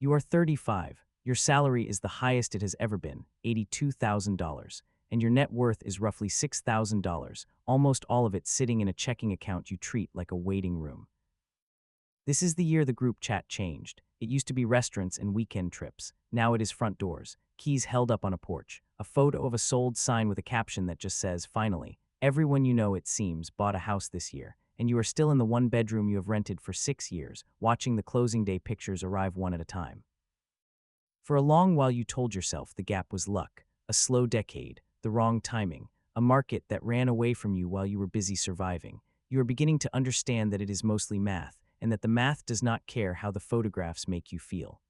You are 35. Your salary is the highest it has ever been, $82,000, and your net worth is roughly $6,000, almost all of it sitting in a checking account you treat like a waiting room. This is the year the group chat changed. It used to be restaurants and weekend trips. Now it is front doors, keys held up on a porch, a photo of a sold sign with a caption that just says, "Finally, everyone you know, it seems, bought a house this year," and you are still in the one bedroom you have rented for 6 years, watching the closing day pictures arrive one at a time. For a long while you told yourself the gap was luck, a slow decade, the wrong timing, a market that ran away from you while you were busy surviving. You are beginning to understand that it is mostly math, and that the math does not care how the photographs make you feel.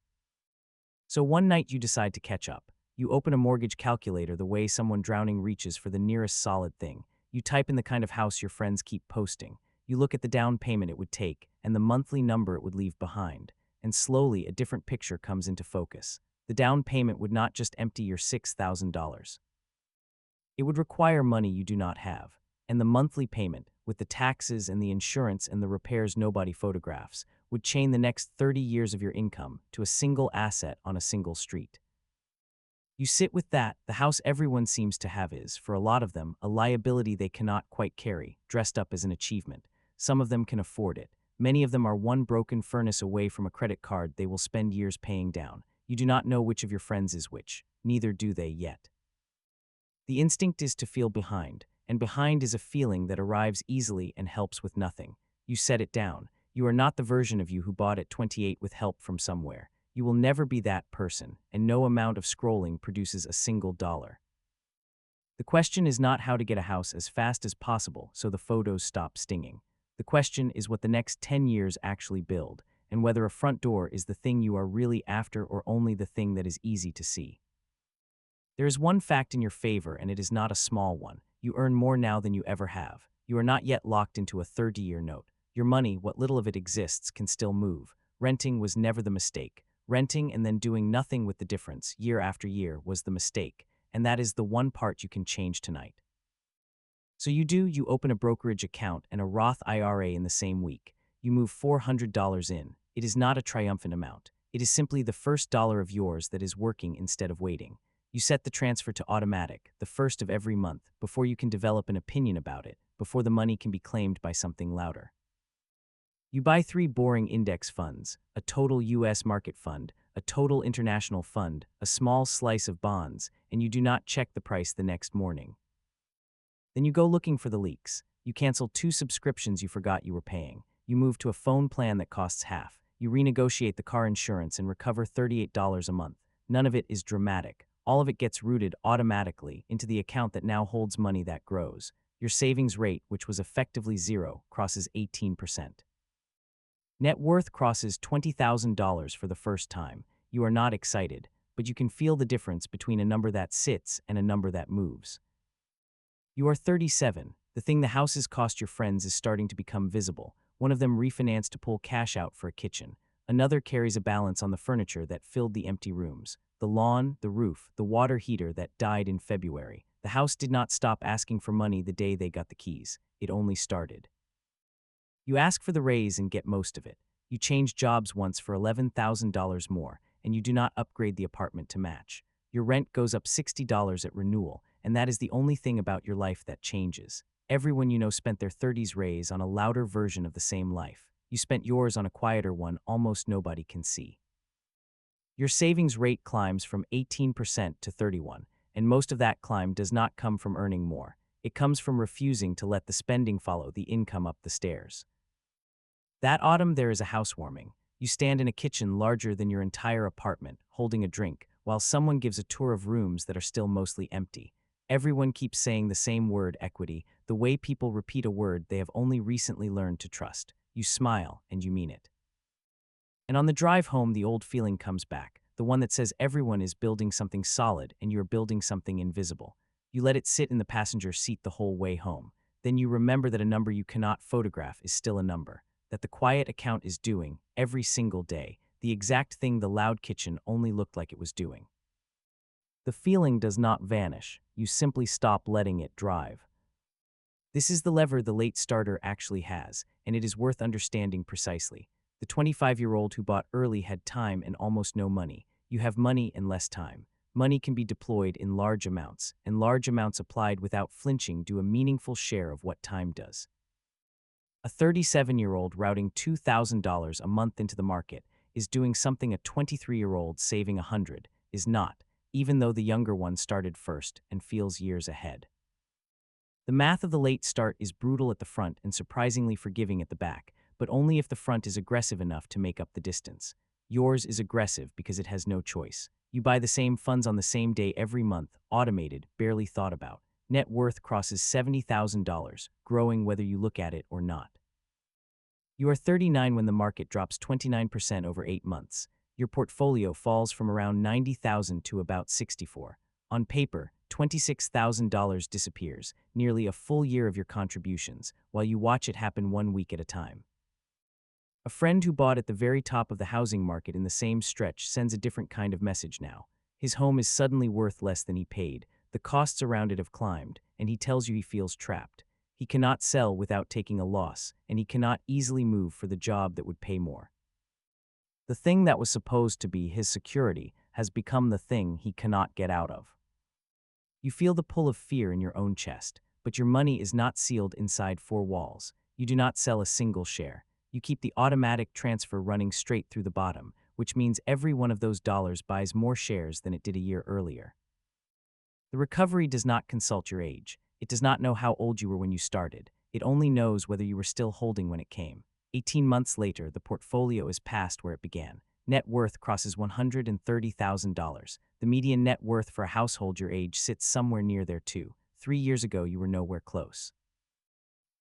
So one night you decide to catch up. You open a mortgage calculator the way someone drowning reaches for the nearest solid thing. You type in the kind of house your friends keep posting. You look at the down payment it would take and the monthly number it would leave behind. And slowly a different picture comes into focus. The down payment would not just empty your $6,000. It would require money you do not have. And the monthly payment, with the taxes and the insurance and the repairs nobody photographs, would chain the next 30 years of your income to a single asset on a single street. You sit with that. The house everyone seems to have is, for a lot of them, a liability they cannot quite carry, dressed up as an achievement. Some of them can afford it. Many of them are one broken furnace away from a credit card they will spend years paying down. You do not know which of your friends is which. Neither do they yet. The instinct is to feel behind, and behind is a feeling that arrives easily and helps with nothing. You set it down. You are not the version of you who bought at 28 with help from somewhere. You will never be that person, and no amount of scrolling produces a single dollar. The question is not how to get a house as fast as possible so the photos stop stinging. The question is what the next 10 years actually build, and whether a front door is the thing you are really after or only the thing that is easy to see. There is one fact in your favor, and it is not a small one. You earn more now than you ever have. You are not yet locked into a 30-year note. Your money, what little of it exists, can still move. Renting was never the mistake. Renting and then doing nothing with the difference, year after year, was the mistake, and that is the one part you can change tonight. So you open a brokerage account and a Roth IRA in the same week. You move $400 in. It is not a triumphant amount. It is simply the first dollar of yours that is working instead of waiting. You set the transfer to automatic, the first of every month, before you can develop an opinion about it, before the money can be claimed by something louder. You buy 3 boring index funds, a total U.S. market fund, a total international fund, a small slice of bonds, and you do not check the price the next morning. Then you go looking for the leaks. You cancel 2 subscriptions you forgot you were paying. You move to a phone plan that costs half. You renegotiate the car insurance and recover $38 a month. None of it is dramatic. All of it gets routed automatically into the account that now holds money that grows. Your savings rate, which was effectively zero, crosses 18%. Net worth crosses $20,000 for the first time. You are not excited, but you can feel the difference between a number that sits and a number that moves. You are 37. The thing the houses cost your friends is starting to become visible. One of them refinanced to pull cash out for a kitchen. Another carries a balance on the furniture that filled the empty rooms. The lawn, the roof, the water heater that died in February. The house did not stop asking for money the day they got the keys. It only started. You ask for the raise and get most of it. You change jobs once for $11,000 more, and you do not upgrade the apartment to match. Your rent goes up $60 at renewal, and that is the only thing about your life that changes. Everyone you know spent their 30s raise on a louder version of the same life. You spent yours on a quieter one almost nobody can see. Your savings rate climbs from 18% to 31%, and most of that climb does not come from earning more. It comes from refusing to let the spending follow the income up the stairs. That autumn there is a housewarming. You stand in a kitchen larger than your entire apartment, holding a drink, while someone gives a tour of rooms that are still mostly empty. Everyone keeps saying the same word, equity, the way people repeat a word they have only recently learned to trust. You smile, and you mean it. And on the drive home, the old feeling comes back, the one that says everyone is building something solid and you are building something invisible. You let it sit in the passenger seat the whole way home. Then you remember that a number you cannot photograph is still a number, that the quiet account is doing, every single day, the exact thing the loud kitchen only looked like it was doing. The feeling does not vanish. You simply stop letting it drive. This is the lever the late starter actually has, and it is worth understanding precisely. The 25-year-old who bought early had time and almost no money. You have money and less time. Money can be deployed in large amounts, and large amounts applied without flinching do a meaningful share of what time does. A 37-year-old routing $2,000 a month into the market is doing something a 23-year-old saving $100 is not, even though the younger one started first and feels years ahead. The math of the late start is brutal at the front and surprisingly forgiving at the back, but only if the front is aggressive enough to make up the distance. Yours is aggressive because it has no choice. You buy the same funds on the same day every month, automated, barely thought about. Net worth crosses $70,000, growing whether you look at it or not. You are 39 when the market drops 29% over 8 months. Your portfolio falls from around $90,000 to about $64,000. On paper, $26,000 disappears, nearly a full year of your contributions, while you watch it happen 1 week at a time. A friend who bought at the very top of the housing market in the same stretch sends a different kind of message now. His home is suddenly worth less than he paid, the costs around it have climbed, and he tells you he feels trapped. He cannot sell without taking a loss, and he cannot easily move for the job that would pay more. The thing that was supposed to be his security has become the thing he cannot get out of. You feel the pull of fear in your own chest, but your money is not sealed inside 4 walls. You do not sell a single share. You keep the automatic transfer running straight through the bottom, which means every one of those dollars buys more shares than it did a year earlier. The recovery does not consult your age. It does not know how old you were when you started. It only knows whether you were still holding when it came. 18 months later, the portfolio is past where it began. Net worth crosses $130,000. The median net worth for a household your age sits somewhere near there too. 3 years ago, you were nowhere close.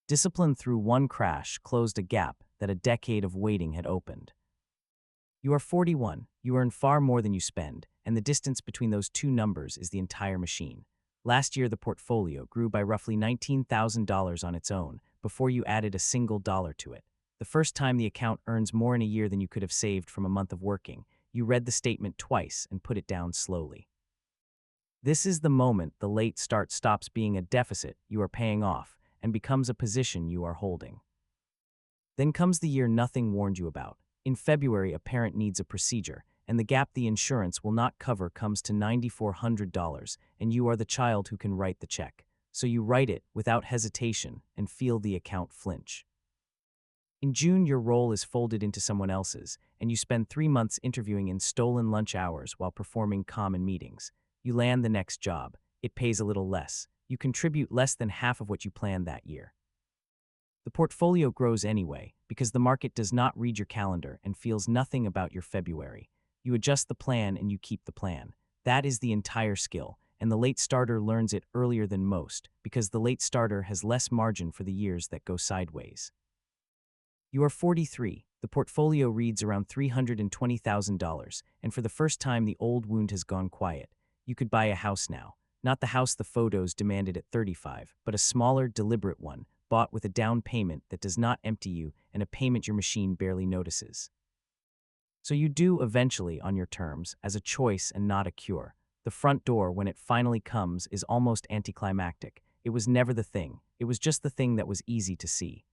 Discipline through one crash closed a gap that a decade of waiting had opened. You are 41, you earn far more than you spend, and the distance between those two numbers is the entire machine. Last year, the portfolio grew by roughly $19,000 on its own before you added a single dollar to it. The first time the account earns more in a year than you could have saved from a month of working, you read the statement twice and put it down slowly. This is the moment the late start stops being a deficit you are paying off and becomes a position you are holding. Then comes the year nothing warned you about. In February, a parent needs a procedure, and the gap the insurance will not cover comes to $9,400, and you are the child who can write the check. So you write it without hesitation and feel the account flinch. In June, your role is folded into someone else's, and you spend 3 months interviewing in stolen lunch hours while performing common meetings. You land the next job. It pays a little less. You contribute less than half of what you planned that year. The portfolio grows anyway, because the market does not read your calendar and feels nothing about your February. You adjust the plan and you keep the plan. That is the entire skill, and the late starter learns it earlier than most, because the late starter has less margin for the years that go sideways. You are 43. The portfolio reads around $320,000, and for the first time the old wound has gone quiet. You could buy a house now. Not the house the photos demanded at 35, but a smaller, deliberate one, bought with a down payment that does not empty you and a payment your machine barely notices. So you do eventually on your terms, as a choice and not a cure. The front door, when it finally comes, is almost anticlimactic. It was never the thing. It was just the thing that was easy to see.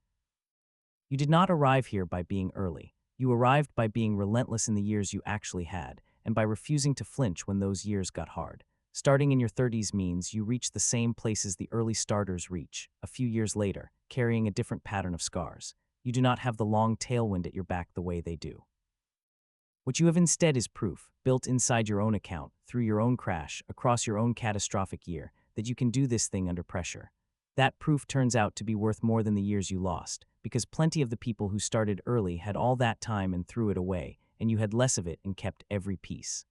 You did not arrive here by being early. You arrived by being relentless in the years you actually had, and by refusing to flinch when those years got hard. Starting in your 30s means you reach the same places the early starters reach, a few years later, carrying a different pattern of scars. You do not have the long tailwind at your back the way they do. What you have instead is proof, built inside your own account, through your own crash, across your own catastrophic year, that you can do this thing under pressure. That proof turns out to be worth more than the years you lost, because plenty of the people who started early had all that time and threw it away, and you had less of it and kept every piece.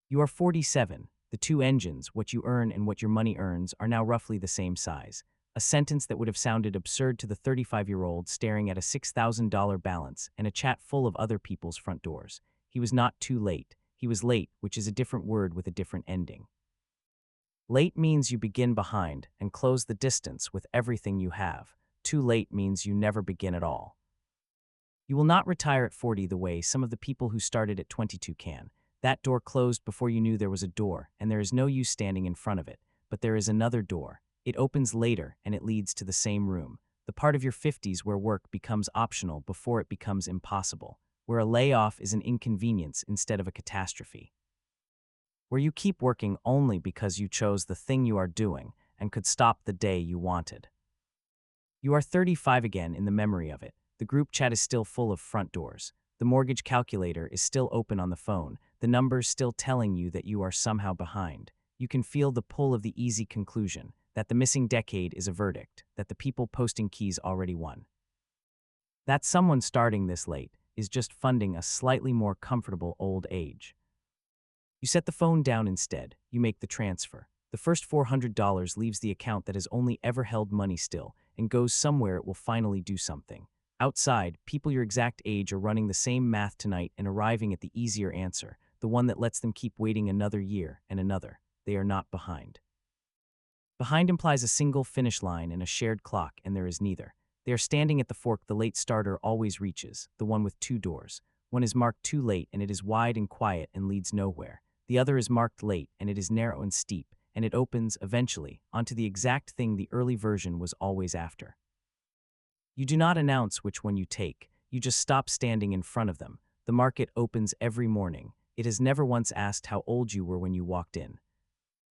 You are 47. The two engines, what you earn and what your money earns, are now roughly the same size. A sentence that would have sounded absurd to the 35-year-old staring at a $6,000 balance and a chat full of other people's front doors. He was not too late. He was late, which is a different word with a different ending. Late means you begin behind and close the distance with everything you have. Too late means you never begin at all. You will not retire at 40 the way some of the people who started at 22 can. That door closed before you knew there was a door, and there is no use standing in front of it, but there is another door. It opens later, and it leads to the same room. the part of your 50s where work becomes optional before it becomes impossible, where a layoff is an inconvenience instead of a catastrophe, where you keep working only because you chose the thing you are doing and could stop the day you wanted. You are 35 again in the memory of it. The group chat is still full of front doors. The mortgage calculator is still open on the phone, the numbers still telling you that you are somehow behind. You can feel the pull of the easy conclusion, that the missing decade is a verdict, that the people posting keys already won. That someone starting this late is just funding a slightly more comfortable old age. You set the phone down instead, you make the transfer. The first $400 leaves the account that has only ever held money still and goes somewhere it will finally do something. Outside, people your exact age are running the same math tonight and arriving at the easier answer, the one that lets them keep waiting another year and another. They are not behind. Behind implies a single finish line and a shared clock, and there is neither. They are standing at the fork the late starter always reaches, the one with two doors. One is marked too late and it is wide and quiet and leads nowhere. The other is marked late and it is narrow and steep, and it opens, eventually, onto the exact thing the early version was always after. You do not announce which one you take, you just stop standing in front of them. The market opens every morning. It has never once asked how old you were when you walked in.